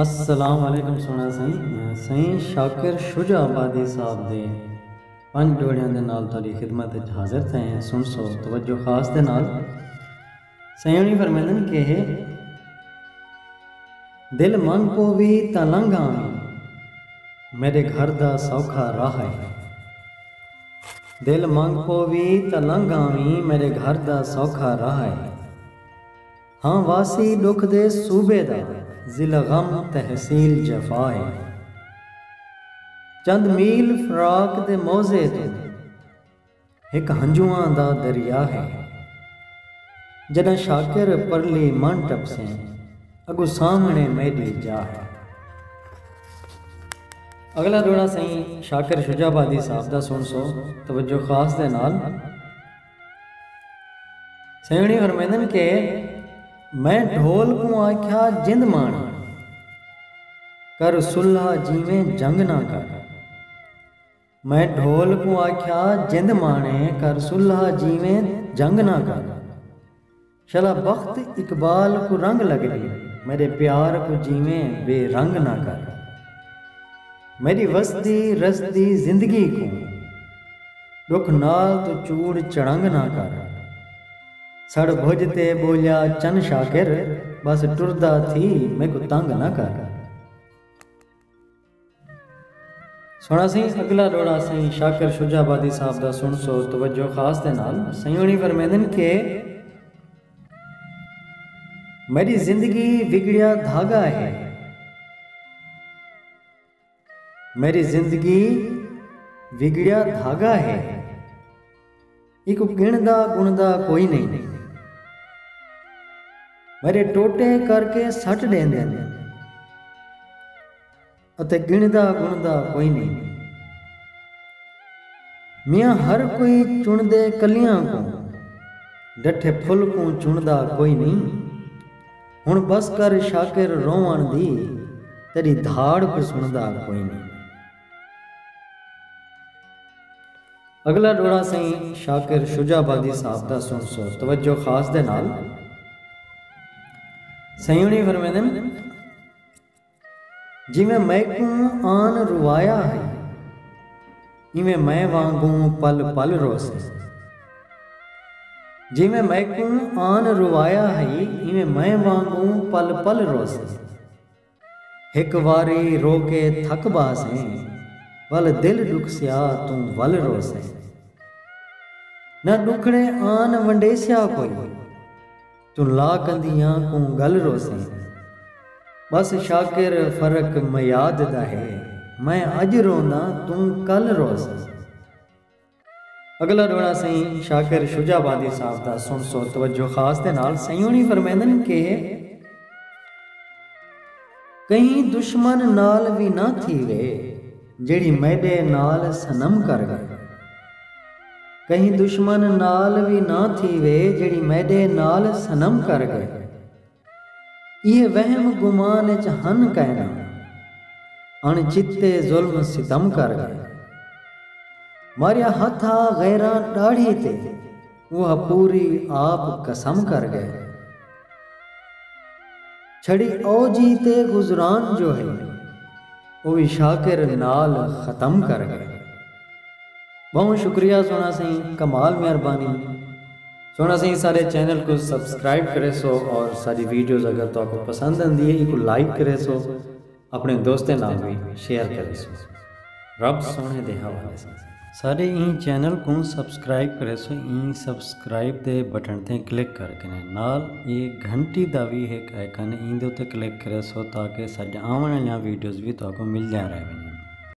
अस्सलाम वालेकुम सोना सही शाकिर शुजाबादी साहब दे 5 जोड़ियां दे नाल तुहाडी खिदमत विच हाज़िर थे हैं। सुन सो तवज्जो खास दे नाल सही फरमांदे कि दिल मंग पोवी तां लंघ आवी मेरे घर दा सौखा राह है। दिल मंग पोवी तां लंघ आवी मेरे घर दा सौखा राह है। हाँ वासी दुख दे सूबे दा जिला गम तहसील जफा है। चंद मील फराक दे मौजे तो एक हंजुआं दा दरिया है। जदा शाकिर परली मन टपसे अगू सामने मेरी जा है। अगला जोड़ा सही शाकिर शुजाबादी साहब दा सुन सो तवज्जो खास दे नाल सही फरमांदे के मैं ढोल को आख्या जिंद मान कर सुलह जीवें जंग ना कर। मैं ढोल को आख्या जिंद माने कर सुलह जीवें जंग ना कर। शला बख्त इकबाल को रंग लग रही मेरे प्यार को जीवें बेरंग ना कर। मेरी वसदी रसदी जिंदगी को दुख नाल तो चूड़ चढ़ंग ना कर। सड़ भुजते बोलिया चन शाकिर बस टुरदा थी मैं को तंग ना कर। सुना सी अगला रोड़ा सही शाकिर शुजाबादी साहब दा सुन सो तवज्जो खास दे नाल सही फरमांदन के मेरी जिंदगी बिगड़िया धागा है। मेरी जिंदगी बिगड़िया धागा है। एक गिणदा गुणदा कोई नहीं मेरे टोटे करके सट देंदे अते गिणदा गुणदा कोई नहीं। मियाँ हर कोई चुनदे कलियां को डठे फुल को चुनदा कोई नहीं। हुण बस कर शाकिर रोवण दी तेरी धाड़ को सुनदा कोई नहीं। अगला डोड़ा सही शाकिर शुजाबादी साहब दा सुन सो तवज्जो खास दे नाल सही फरमांदे जिवें मैकू आन रुवाया है इवें मैं वांगू पल पल रोसे। जिवें मैकू आन रुवाया है इवें मैं वांगू पल पल रोसे। एक वारी रो के थक बासे वल दिल दुखसिया तू वल रोसे। न दुखड़े आन वंडेसिया कोई तू ला कंदियां को गल रोसे। बस शाकिर फर्क मयाद दा है मैं अज रोना तू कल रोस। अगला रोना सही शाकिर शुजाबादी साहब दा सुन सो तवज्जो खास दे नाल सही फरमांदन के कहीं दुश्मन नाल भी ना थीवे जेड़ी मैडे नाल सनम कर गए। कहीं दुश्मन नाल भी ना थीवे जेड़ी मैडे नाल सनम कर गए। ये वहम गुमान च हन कहना अणचित्ते जुल्म सितम कर गए। मारिया हथा गैरा दाढ़ी ते वह पूरी आप कसम कर गए। छड़ी ओ जीते गुजरान जो है वो भी शाकिर नाल ख़त्म कर गए। बहुत शुक्रिया सोना सही कमाल मेहरबानी। सोना सही सारे चैनल को सब्सक्राइब करे सो और सारी वीडियोस अगर तो आपको पसंद आती है इनको लाइक करे सो अपने दोस्तों नाल भी शेयर करे सो। रब सोने दे हवाले से सारे ई चैनल को सब्सक्राइब करे सो ई सब्सक्राइब दे बटन ते क्लिक करके नाल ये घंटी दा भी एक आइकन इंदे उत्ते क्लिक करे सो ताकि साडे आने वाली वीडियोस भी तो आपको मिल जा रहे हैं।